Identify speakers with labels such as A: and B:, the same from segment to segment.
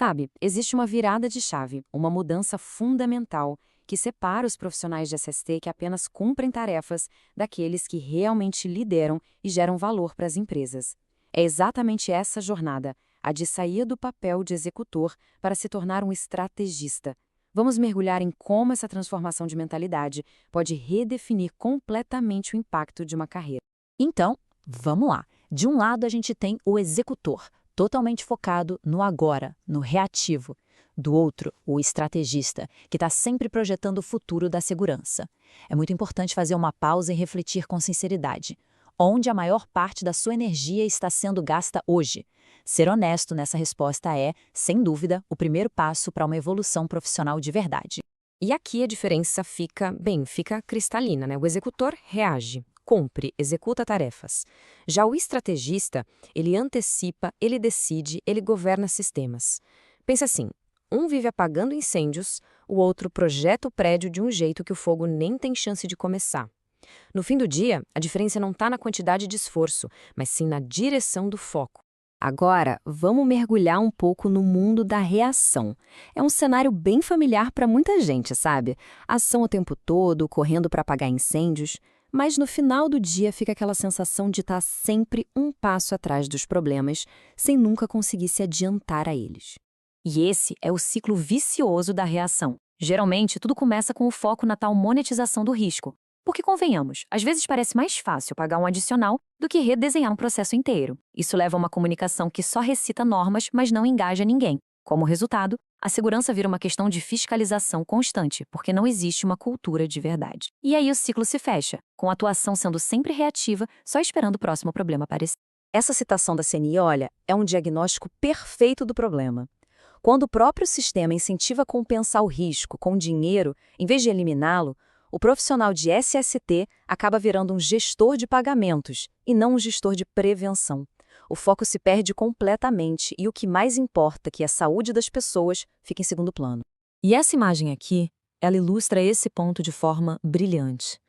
A: Sabe, existe uma virada de chave, uma mudança fundamental que separa os profissionais de SST que apenas cumprem tarefas daqueles que realmente lideram e geram valor para as empresas. É exatamente essa jornada, a de sair do papel de executor para se tornar um estrategista. Vamos mergulhar em como essa transformação de mentalidade pode redefinir completamente o impacto de uma carreira.
B: Então, vamos lá. De um lado, a gente tem o executor, totalmente focado no agora, no reativo. Do outro, o estrategista, que está sempre projetando o futuro da segurança. É muito importante fazer uma pausa e refletir com sinceridade. Onde a maior parte da sua energia está sendo gasta hoje? Ser honesto nessa resposta é, sem dúvida, o primeiro passo para uma evolução profissional de verdade.
A: E aqui a diferença fica cristalina, né? O executor reage, cumpre, executa tarefas. Já o estrategista, ele antecipa, ele decide, ele governa sistemas. Pensa assim, um vive apagando incêndios, o outro projeta o prédio de um jeito que o fogo nem tem chance de começar. No fim do dia, a diferença não está na quantidade de esforço, mas sim na direção do foco. Agora, vamos mergulhar um pouco no mundo da reação. É um cenário bem familiar para muita gente, sabe? Ação o tempo todo, correndo para apagar incêndios, mas no final do dia fica aquela sensação de estar sempre um passo atrás dos problemas, sem nunca conseguir se adiantar a eles.
B: E esse é o ciclo vicioso da reação. Geralmente, tudo começa com o foco na tal monetização do risco. Porque, convenhamos, às vezes parece mais fácil pagar um adicional do que redesenhar um processo inteiro. Isso leva a uma comunicação que só recita normas, mas não engaja ninguém. Como resultado, a segurança vira uma questão de fiscalização constante, porque não existe uma cultura de verdade. E aí o ciclo se fecha, com a atuação sendo sempre reativa, só esperando o próximo problema aparecer.
A: Essa citação da CNI, olha, é um diagnóstico perfeito do problema. Quando o próprio sistema incentiva a compensar o risco com dinheiro, em vez de eliminá-lo, o profissional de SST acaba virando um gestor de pagamentos e não um gestor de prevenção. O foco se perde completamente e o que mais importa, que é a saúde das pessoas, fica em segundo plano.
B: E essa imagem aqui, ela ilustra esse ponto de forma brilhante.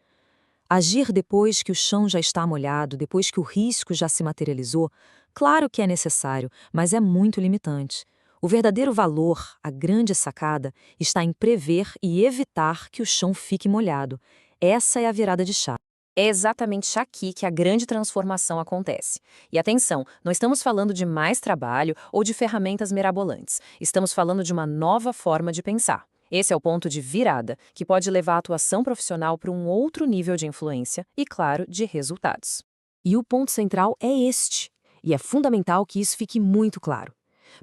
B: Agir depois que o chão já está molhado, depois que o risco já se materializou, claro que é necessário, mas é muito limitante. O verdadeiro valor, a grande sacada, está em prever e evitar que o chão fique molhado. Essa é a virada de chave.
A: É exatamente aqui que a grande transformação acontece. E atenção, não estamos falando de mais trabalho ou de ferramentas mirabolantes. Estamos falando de uma nova forma de pensar. Esse é o ponto de virada, que pode levar a atuação profissional para um outro nível de influência e, claro, de resultados.
B: E o ponto central é este. E é fundamental que isso fique muito claro.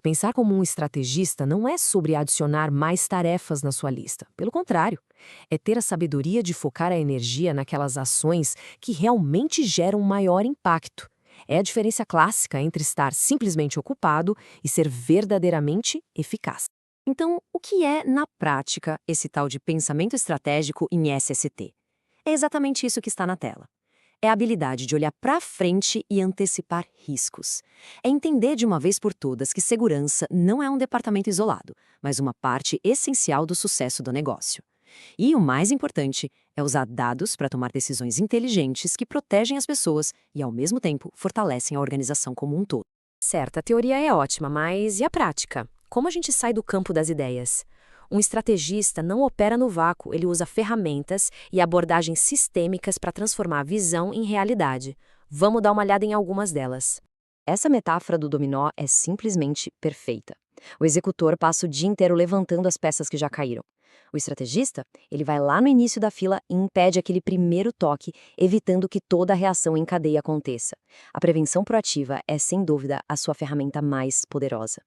B: Pensar como um estrategista não é sobre adicionar mais tarefas na sua lista. Pelo contrário, é ter a sabedoria de focar a energia naquelas ações que realmente geram maior impacto. É a diferença clássica entre estar simplesmente ocupado e ser verdadeiramente eficaz.
A: Então, o que é, na prática, esse tal de pensamento estratégico em SST? É exatamente isso que está na tela. É a habilidade de olhar para frente e antecipar riscos. É entender de uma vez por todas que segurança não é um departamento isolado, mas uma parte essencial do sucesso do negócio. E o mais importante é usar dados para tomar decisões inteligentes que protegem as pessoas e, ao mesmo tempo, fortalecem a organização como um todo. Certo, a teoria é ótima, mas e a prática? Como a gente sai do campo das ideias? Um estrategista não opera no vácuo, ele usa ferramentas e abordagens sistêmicas para transformar a visão em realidade. Vamos dar uma olhada em algumas delas. Essa metáfora do dominó é simplesmente perfeita. O executor passa o dia inteiro levantando as peças que já caíram. O estrategista, ele vai lá no início da fila e impede aquele primeiro toque, evitando que toda a reação em cadeia aconteça. A prevenção proativa é, sem dúvida, a sua ferramenta mais poderosa.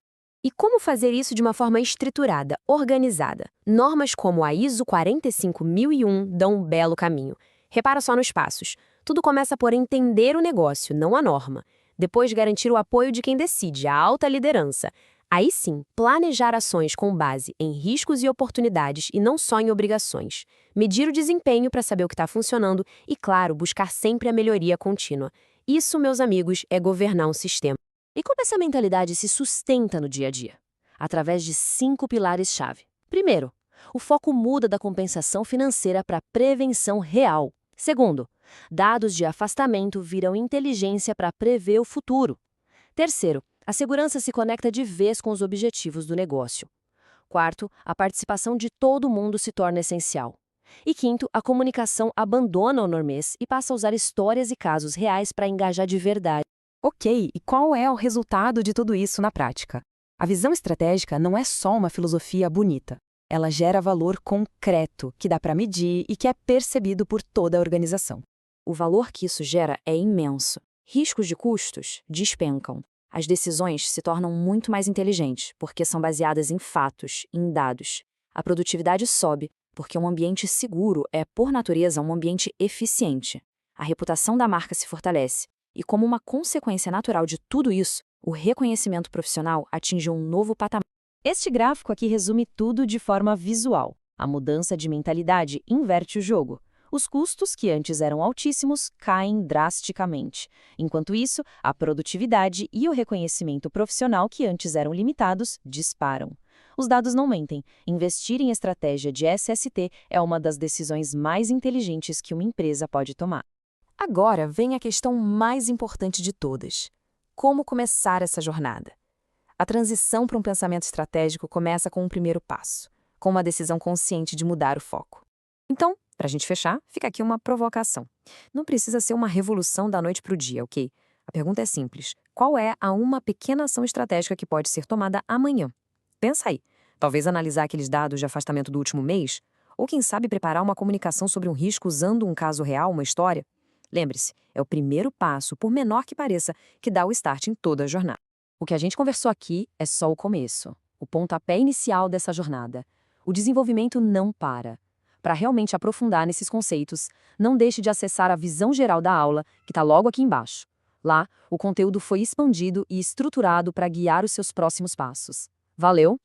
A: E como fazer isso de uma forma estruturada, organizada? Normas como a ISO 45001 dão um belo caminho. Repara só nos passos. Tudo começa por entender o negócio, não a norma. Depois, garantir o apoio de quem decide, a alta liderança. Aí sim, planejar ações com base em riscos e oportunidades e não só em obrigações. Medir o desempenho para saber o que está funcionando e, claro, buscar sempre a melhoria contínua. Isso, meus amigos, é governar um sistema. E como essa mentalidade se sustenta no dia a dia? Através de 5 pilares-chave. Primeiro, o foco muda da compensação financeira para prevenção real. Segundo, dados de afastamento viram inteligência para prever o futuro. Terceiro, A segurança se conecta de vez com os objetivos do negócio. Quarto, a participação de todo mundo se torna essencial. E quinto, a comunicação abandona o normês e passa a usar histórias e casos reais para engajar de verdade.
C: Ok, e qual é o resultado de tudo isso na prática? A visão estratégica não é só uma filosofia bonita. Ela gera valor concreto, que dá para medir e que é percebido por toda a organização.
B: O valor que isso gera é imenso. Riscos de custos despencam. As decisões se tornam muito mais inteligentes, porque são baseadas em fatos, em dados. A produtividade sobe, porque um ambiente seguro é, por natureza, um ambiente eficiente. A reputação da marca se fortalece. E como uma consequência natural de tudo isso, o reconhecimento profissional atinge um novo patamar.
C: Este gráfico aqui resume tudo de forma visual. A mudança de mentalidade inverte o jogo. Os custos, que antes eram altíssimos, caem drasticamente. Enquanto isso, a produtividade e o reconhecimento profissional, que antes eram limitados, disparam. Os dados não mentem. Investir em estratégia de SST é uma das decisões mais inteligentes que uma empresa pode tomar.
D: Agora vem a questão mais importante de todas. Como começar essa jornada? A transição para um pensamento estratégico começa com um primeiro passo, com uma decisão consciente de mudar o foco.
B: Então, para a gente fechar, fica aqui uma provocação. Não precisa ser uma revolução da noite para o dia, ok? A pergunta é simples. Qual é a uma pequena ação estratégica que pode ser tomada amanhã? Pensa aí. Talvez analisar aqueles dados de afastamento do último mês? Ou quem sabe preparar uma comunicação sobre um risco usando um caso real, uma história? Lembre-se, é o primeiro passo, por menor que pareça, que dá o start em toda a jornada.
A: O que a gente conversou aqui é só o começo, o pontapé inicial dessa jornada. O desenvolvimento não para. Para realmente aprofundar nesses conceitos, não deixe de acessar a visão geral da aula, que está logo aqui embaixo. Lá, o conteúdo foi expandido e estruturado para guiar os seus próximos passos. Valeu!